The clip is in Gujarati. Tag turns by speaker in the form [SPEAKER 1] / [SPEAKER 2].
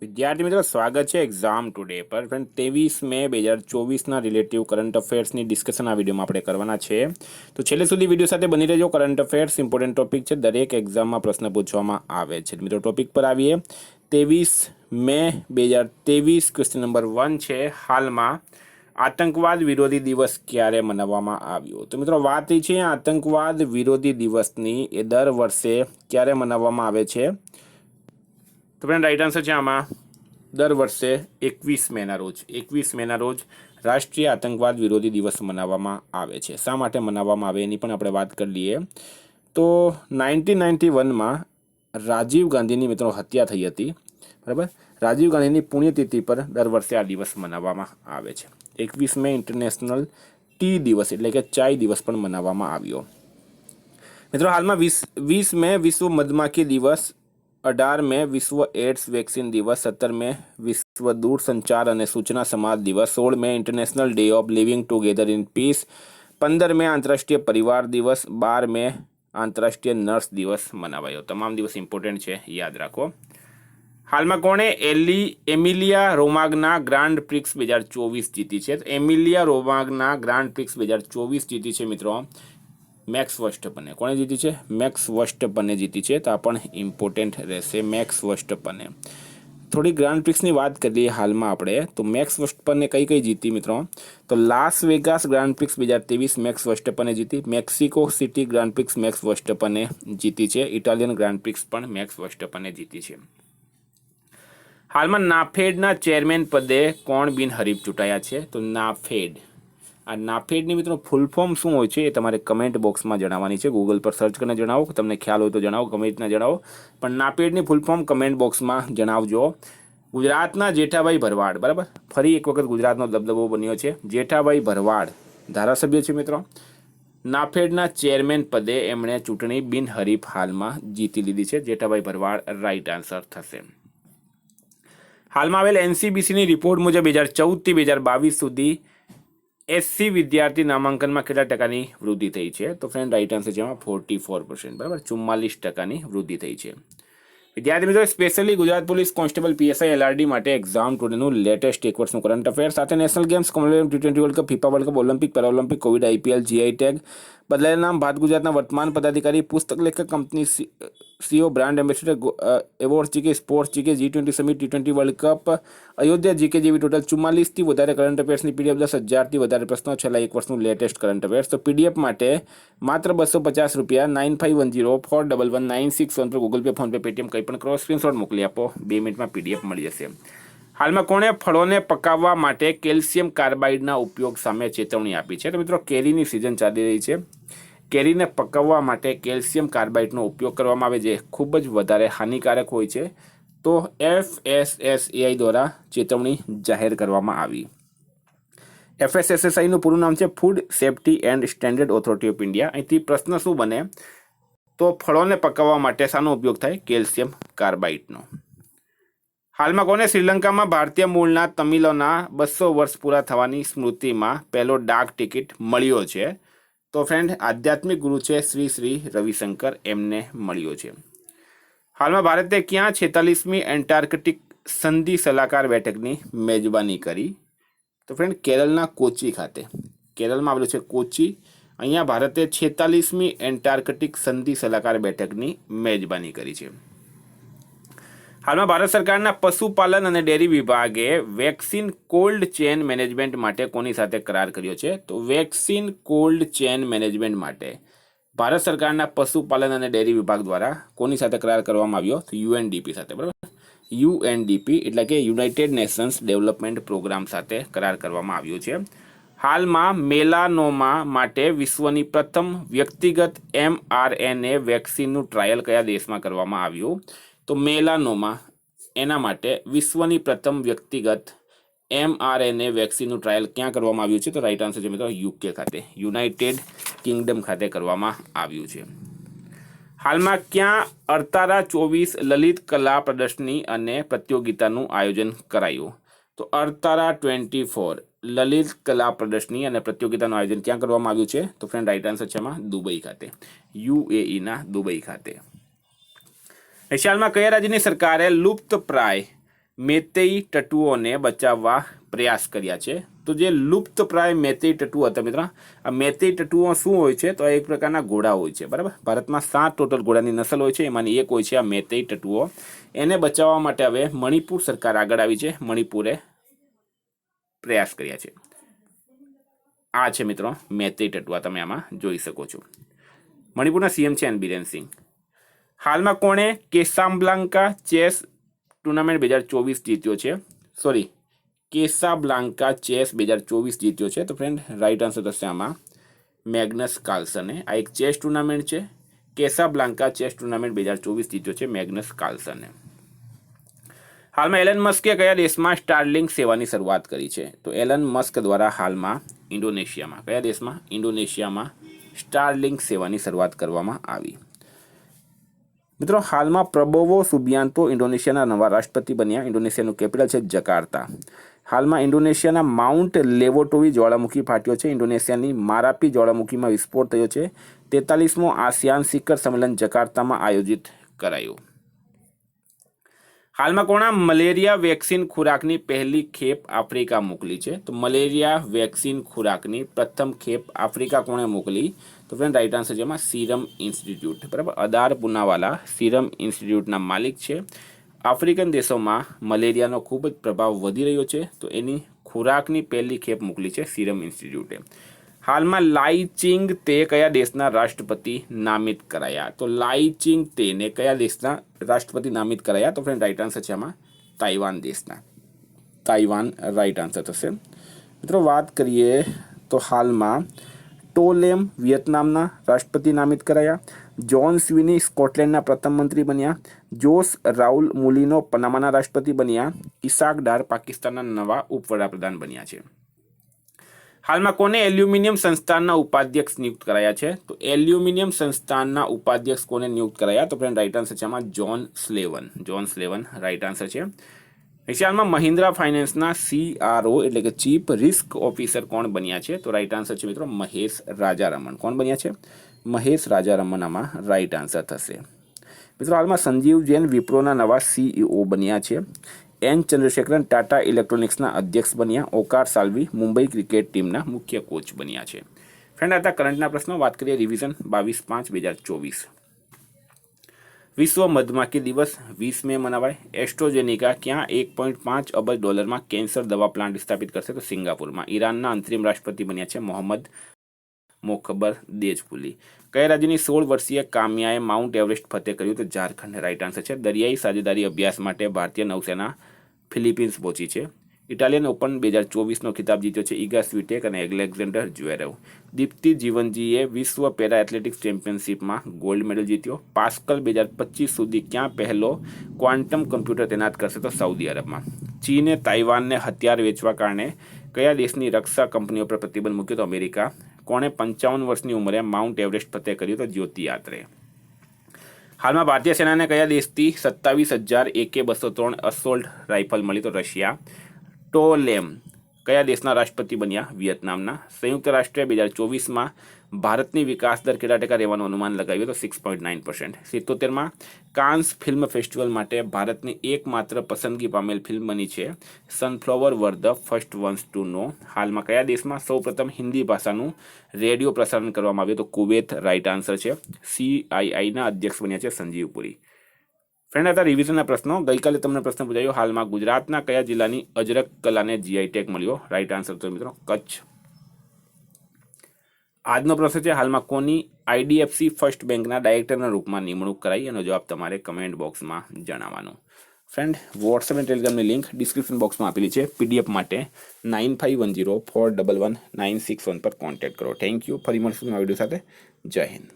[SPEAKER 1] વિદ્યાર્થી મિત્રો સ્વાગત છે એક્ઝામ ટુડે પર ફ્રેન્ડ 23 મે 2024ના રિલેટિવ કરંટ અફેર્સની ડિસ્કશન આ વિડીયોમાં આપણે કરવાના છે તો છેલ્લે સુધી વિડીયો સાથે બની રહેજો। કરંટ અફેર્સ ઇમ્પોર્ટન્ટ ટોપિક છે, દરેક એક્ઝામમાં પ્રશ્ન પૂછવામાં આવે છે। મિત્રો ટોપિક પર આવીએ। 23 મે 2023 ક્વેશ્ચન નંબર 1 છે, હાલમાં આતંકવાદ વિરોધી દિવસ ક્યારે મનાવવામાં આવ્યો? તો મિત્રો વાત એ છે આતંકવાદ વિરોધી દિવસની એ દર વર્ષે ક્યારે મનાવવામાં આવે છે? તો ફ્રેન્ડ રાઈટ આન્સર છે આમાં દર વર્ષે 21 મેના રોજ 21 મેના રોજ રાષ્ટ્રીય આતંકવાદ વિરોધી દિવસ મનાવવામાં આવે છે। શા માટે મનાવવામાં આવે એની પણ આપણે વાત કરી લઈએ તો 1991માં રાજીવ ગાંધીની મિત્રો હત્યા થઈ હતી, બરાબર। રાજીવ ગાંધીની પુણ્યતિથિ પર દર વર્ષે આ દિવસ મનાવવામાં આવે છે। 21 મે ઇન્ટરનેશનલ ટી દિવસ એટલે કે ચાય દિવસ પણ મનાવવામાં આવ્યો। મિત્રો હાલમાં 20 મે વિશ્વ મધમાખી દિવસ, 18 મે વિશ્વ એડ્સ વેક્સિન દિવસ, 17 મે વિશ્વ દૂરસંચાર અને સૂચના સમાજ દિવસ, 16 May international day of living together in peace, 15 મે આંતરરાષ્ટ્રીય પરિવાર દિવસ, 12 મે આંતરરાષ્ટ્રીય નર્સ દિવસ મનાવાયો। તમામ દિવસ ઇમ્પોર્ટન્ટ છે, યાદ રાખો। હાલમાં કોણે એમિલિયા રોમાગ્ના ગ્રાન્ડ પ્રિક્સ 2024 જીતી છે? એમિલિયા રોમાગ્ના ગ્રાન્ડ પ્રિક્સ 2024 જીતી છે મિત્રો મેક્સ વર્સ્ટપને। કોણે જીતી છે? મેક્સ વર્સ્ટપને જીતી છે, તો આ પણ ઇમ્પોર્ટન્ટ રહેશે। મેક્સ વર્સ્ટપને થોડી ગ્રાન્ડ પ્રિક્સની વાત કરીએ હાલમાં આપણે તો મેક્સ વર્સ્ટપને કઈ જીતી મિત્રો? તો Las Vegas Grand Prix 2023 Max વર્સ્ટપને જીતી, Mexico City Grand Prix Max વર્સ્ટપને જીતી છે, ઇટાલિયન ગ્રાન્ડ પ્રિક્સ પણ મેક્સ વર્સ્ટપને જીતી છે। હાલમાં નાફેડના ચેરમેન પદે કોણ બિનહરીફ ચૂંટાયા છે? તો નાફેડ, આ નાફેડની મિત્રો ફૂલ ફોર્મ શું હોય છે એ તમારે કમેન્ટ બોક્સમાં જણાવવાની છે। ગૂગલ પર સર્ચ કરીને જણાવો, તમને ખ્યાલ હોય તો જણાવો, ગમે રીતના જણાવો, પણ નાફેડની ફૂલ ફોર્મ કમેન્ટ બોક્સમાં જણાવજો। ગુજરાતના જેઠાભાઈ ભરવાડ, બરાબર, ફરી એક વખત ગુજરાતનો દબદબો બન્યો છે। જેઠાભાઈ ભરવાડ ધારાસભ્ય છે મિત્રો, નાફેડના ચેરમેન પદે એમણે ચૂંટણી બિનહરીફ હાલમાં જીતી લીધી છે। જેઠાભાઈ ભરવાડ રાઈટ આન્સર થશે। હાલમાં આવેલ એનસીબીસીની રિપોર્ટ મુજબ 2014 થી 2022 સુધી એસસી વિદ્યાર્થી નામાંકનમાં કેટલા ટકાની વૃદ્ધિ થઈ છે? તો ફ્રેન્ડ રાઈટ આન્સર છે એમાં 44%, બરાબર, 44% વૃદ્ધિ થઈ છે। વિદ્યાર્થી મિત્રો specially Gujarat police constable PSI LRD માટે એક્ઝામ ટુડેનું લેટેસ્ટ એક વર્ષનું કરંટ અફેર સાથે national games, Commonwealth, T20 world cup, FIFA world cup, Olympic, Paralympic, Covid, IPL, GI tag, બદલાયેલા નામ, ભારત ગુજરાતના વર્તમાન પદાધિકારી, પુસ્તક લેખક, company CEO, brand ambassador, award GK, sports GK, G20 summit, T20 world cup, Ayodhya GK જેવી ટોટલ 44થી વધારે કરંટ અફેર્સની પીડીએફ, 10,000થી વધારે પ્રશ્નો, છેલ્લા એક વર્ષનું લેટેસ્ટ કરંટ અફેર્સ। તો પીડીએફ માટે માત્ર ₹250 9510411961 પર Google pay, phone pay, Paytm કંઈ પણ કરો, સ્ક્રીનશોટ મોકલી આપો, 2 મિનિટમાં પીડીએફ મળી જશે। હાલમાં કોણે ફળોને પકાવવા માટે કેલ્શિયમ કાર્બાઇડના ઉપયોગ સામે ચેતવણી આપી છે? તો મિત્રો કેરીની સિઝન ચાલી રહી છે, કેરીને પકાવવા માટે કેલ્શિયમ કાર્બાઇડનો ઉપયોગ કરવામાં આવે જે ખૂબ જ વધારે હાનિકારક હોય છે, તો FSSAI દ્વારા ચેતવણી જાહેર કરવામાં આવી। FSSAIનું પૂરું નામ છે food safety and standard authority of India. અહીંથી પ્રશ્ન શું બને તો ફળોને પકાવવા માટે શાનો ઉપયોગ થાય? કેલ્શિયમ કાર્બાઇડનો। હાલમાં કોને શ્રીલંકામાં ભારતીય મૂળના તમિલોના 200 વર્ષ પૂરા થવાની સ્મૃતિમાં પહેલો ડાક ટિકિટ મળ્યો છે? તો ફ્રેન્ડ આધ્યાત્મિક ગુરુ છે શ્રી શ્રી રવિશંકર, એમને મળ્યો છે। હાલમાં ભારતે ક્યાં 46મી એન્ટાર્કટિક સંધિ સલાહકાર બેઠકની મેજબાની કરી? તો ફ્રેન્ડ કેરળના કોચી ખાતે, કેરળમાં આવેલું છે કોચી, અહીંયા ભારતે 46મી એન્ટાર્કટિક સંધિ સલાહકાર બેઠકની મેજબાની કરી છે। હાલમાં ભારત સરકારના પશુપાલન અને ડેરી વિભાગે વેક્સિન કોલ્ડ ચેન મેનેજમેન્ટ માટે કોની સાથે કરાર કર્યો છે? તો વેક્સિન કોલ્ડ ચેન મેનેજમેન્ટ માટે ભારત સરકારના પશુપાલન અને ડેરી વિભાગ દ્વારા કોની સાથે કરાર કરવામાં આવ્યો? તો યુએનડીપી સાથે, બરાબર, યુએનડીપી એટલે કે યુનાઇટેડ નેશન્સ ડેવલપમેન્ટ પ્રોગ્રામ સાથે કરાર કરવામાં આવ્યો છે। હાલમાં મેલાનોમા માટે વિશ્વની પ્રથમ વ્યક્તિગત mRNA વેક્સિનનું ટ્રાયલ કયા દેશમાં કરવામાં આવ્યું? તો મેલાનોમા એના માટે વિશ્વની પ્રથમ વ્યક્તિગત mRNA વેક્સિનનું ટ્રાયલ ક્યાં કરવામાં આવ્યું છે? તો રાઈટ આન્સર છે મિત્રો યુકે ખાતે, યુનાઇટેડ કિંગડમ ખાતે કરવામાં આવ્યું છે। હાલમાં ક્યાં અર્તારા 24 લલિત કલા પ્રદર્શની અને પ્રતિયોગિતાનું આયોજન કરાયું? તો અર્તારા 24 લલિત કલા પ્રદર્શની અને પ્રતિયોગિતાનું આયોજન ક્યાં કરવામાં આવ્યું છે? તો ફ્રેન્ડ રાઈટ આન્સર છે એમાં દુબઈ ખાતે, UAEના દુબઈ ખાતે। એશિયામાં કયા રાજ્યની સરકારે લુપ્તપ્રાય મેતેઈ ટટુઓને બચાવવા પ્રયાસ કર્યા છે. તો જે લુપ્તપ્રાય મેતેઈ ટટુઓ હતા મિત્રો, આ મેતેઈ ટટુઓ શું હોય છે? તો આ એક પ્રકારના ઘોડા હોય છે, બરાબર. ભારતમાં 7 ટોટલ ઘોડાની નસલ હોય છે, એમાંની એક હોય છે આ મેતેઈ ટટુઓ. એને બચાવવા માટે હવે મણિપુર સરકાર આગળ આવી છે. મણિપુરે પ્રયાસ કર્યા છે. આ છે મિત્રો મેતેઈ ટટુઆ, તમે આમાં જોઈ શકો છો. મણિપુરના સીએમ છે એન બિરેન સિંહ. હાલમાં કોણે કેસાબ્લાન્કા ચેસ ટુર્નામેન્ટ 2024 જીત્યો છે? સોરી, કેસાબ્લાન્કા ચેસ 2024 જીત્યો છે. તો ફ્રેન્ડ રાઈટ આન્સર થશે આમાં મેગ્નસ કાર્લસને. આ એક ચેસ ટુર્નામેન્ટ છે. કેસાબ્લાન્કા ચેસ ટુર્નામેન્ટ 2024 જીત્યો છે મેગ્નસ કાર્લસને. હાલમાં એલન મસ્કે કયા દેશમાં સ્ટારલિંક સેવાની શરૂઆત કરી છે? તો એલન મસ્ક દ્વારા હાલમાં ઇન્ડોનેશિયામાં, કયા દેશમાં? ઇન્ડોનેશિયામાં સ્ટારલિંક સેવાની શરૂઆત કરવામાં આવી. મિત્રો હાલમાં પ્રબોવો સુબિયાન્તો ઇન્ડોનેશિયાના નવા રાષ્ટ્રપતિ બન્યા. ઇન્ડોનેશિયાનું કેપિટલ છે જકાર્તા. હાલમાં ઇન્ડોનેશિયાના માઉન્ટ લેવોટોવી જ્વાળામુખી ફાટ્યો છે. ઇન્ડોનેશિયાની મારાપી જ્વાળામુખીમાં વિસ્ફોટ થયો છે. 43મો આસિયાન શિખર સંમેલન જકાર્તામાં આયોજિત કરાયું. હાલમાં કોણા મલેરિયા વેક્સિન ખોરાકની પહેલી ખેપ આફ્રિકા મોકલી છે? તો મલેરિયા વેક્સિન ખોરાકની પ્રથમ ખેપ આફ્રિકા કોણે મોકલી? તો ફ્રેન્ડ રાઈટ આન્સર છે એમાં સીરમ ઇન્સ્ટિટ્યૂટ, બરાબર. અદાર પુનાવાલા સીરમ ઇન્સ્ટિટ્યૂટના માલિક છે. આફ્રિકન દેશોમાં મલેરિયાનો ખૂબ જ પ્રભાવ વધી રહ્યો છે, તો એની ખોરાકની પહેલી ખેપ મોકલી છે સીરમ ઇન્સ્ટિટ્યૂટે. હાલમાં લાઈ ચિંગ તે કયા દેશના રાષ્ટ્રપતિ નામિત કરાયા? તો લાઈ ચિંગ તેને કયા દેશના રાષ્ટ્રપતિ નામિત કરાયા? તો ફ્રેન્ડ રાઈટ આન્સર છે આમાં તાઇવાન દેશના. તાઇવાન રાઈટ આન્સર થશે. મિત્રો વાત કરીએ તો હાલમાં ટોલેમ વિયેતનામના રાષ્ટ્રપતિ નામિત કરાયા. જોન સ્વીની સ્કોટલેન્ડના પ્રથમ મંત્રી બન્યા. જોસ રાઉલ મુલિનો પનામાના રાષ્ટ્રપતિ બન્યા. ઇસાક ડાર પાકિસ્તાનના નવા ઉપવડાપ્રધાન બન્યા છે. હાલમાં કોને એલ્યુમિનિયમ સંસ્થાનના ઉપાધ્યક્ષ નિયુક્ત કરાયા છે? તો એલ્યુમિનિયમ સંસ્થાનના ઉપાધ્યક્ષ કોને નિયુક્ત કરાયા? તો ફ્રેન્ડ રાઈટ આન્સર છે આમાં જોન સ્લેવન. જોન સ્લેવન રાઈટ આન્સર છે. હાલમાં મહિન્દ્રા ફાઇનાન્સના CRO એટલે કે ચીફ રિસ્ક ઓફિસર કોણ બન્યા છે? તો રાઈટ આન્સર છે મિત્રો મહેશ રાજારમણ. કોણ બન્યા છે? મહેશ રાજારમણ આમાં રાઈટ આન્સર થશે. મિત્રો હાલમાં સંજીવ જૈન વિપ્રોના નવા CEO બન્યા છે. એન ચંદ્રશેખરન ટાટા ઇલેક્ટ્રોનિક્સના અધ્યક્ષ બન્યા. ઓકાર સાલ્વી મુંબઈ ક્રિકેટ ટીમના મુખ્ય કોચ બન્યા છે. ફ્રેન્ડ હતા કરંટના પ્રશ્નો. વાત કરીએ રિવિઝન 22/5/2024. વિશ્વ મધમાખી દિવસ 20 મે મનાવાય. એસ્ટ્રોજેનિકા ક્યાં $1.5 અબજ કેન્સર દવા પ્લાન્ટ સ્થાપિત કરશે? તો સિંગાપુરમાં. ઈરાનના અંતરિમ રાષ્ટ્રપતિ બન્યા છે મોહમ્મદ મોખબર દેજફુલી. કયા રાજ્યની 16 વર્ષીય કામ્યાએ માઉન્ટ એવરેસ્ટ ફતેહ કર્યું? તો ઝારખંડ રાઈટ આન્સર છે. દરિયાઈ સાજેદારી અભ્યાસ માટે ભારતીય નૌસેના ફિલિપિન્સ પહોંચી છે. ઇટાલિયન ઓપન 2024નો ખિતાબ જીત્યો છે ઇગા સ્વીટેક અને એલેક્ઝાન્ડર જ્વેરેવ. દીપ્તિ જીવનજીએ વિશ્વ પેરા એથ્લેટિક્સ ચેમ્પિયનશિપમાં ગોલ્ડ મેડલ જીત્યો. પાસ્કલ 2025 સુધી ક્યાં પહેલો ક્વોન્ટમ કમ્પ્યુટર તૈનાત કરશે? તો સાઉદી અરબમાં. ચીને તાઇવાનને હથિયાર વેચવા કારણે કયા દેશની રક્ષા કંપનીઓ પર પ્રતિબંધ મૂક્યો? તો અમેરિકા. કોણે 55 વર્ષની ઉંમરે માઉન્ટ એવરેસ્ટ ફતેહ કર્યું? તો જ્યોતિ યાત્રે. હાલમાં ભારતીય સેનાને કયા દેશથી 27,000 AK-203 અસોલ્ટ રાઇફલ મળી? તો રશિયા. ટોલેમ કયા દેશના રાષ્ટ્રપતિ બન્યા? વિયેતનામના. સંયુક્ત રાષ્ટ્રે 2024માં ભારતની વિકાસ દર કેટલા ટકા રહેવાનું અનુમાન લગાવ્યું? તો 6.9%. 77માં કાન્સ ફિલ્મ ફેસ્ટિવલ માટે ભારતની એકમાત્ર પસંદગી પામેલ ફિલ્મ બની છે Sunflower were the first ones to know. હાલમાં કયા દેશમાં સૌપ્રથમ હિન્દી ભાષાનું રેડિયો પ્રસારણ કરવામાં આવ્યું? તો કુવૈત રાઈટ આન્સર છે. CIIના અધ્યક્ષ બન્યા છે સંજીવ પુરી. ફ્રેન્ડ હતા રિવિઝનના પ્રશ્નો. ગઈકાલે તમને પ્રશ્ન પૂછાયો હાલમાં ગુજરાતના કયા જિલ્લાની અજરક કલાને GI ટેગ મળ્યો? રાઈટ આન્સર તો મિત્રો કચ્છ. આજનો પ્રશ્ન છે હાલમાં કોની IDFC ફર્સ્ટ બેંકના ડાયરેક્ટરના રૂપમાં નિમણૂક કરાઈ? એનો જવાબ તમારે કમેન્ટ બોક્સમાં જણાવવાનો. ફ્રેન્ડ વોટ્સએપ અને ટેલિગ્રામની લિંક ડિસ્ક્રિપ્શન બોક્સમાં આપેલી છે. PDF માટે 9510411961 પર કોન્ટેક્ટ કરો. Thank you. ફરી મળશું નવા વિડીયો સાથે. જય હિન્દ.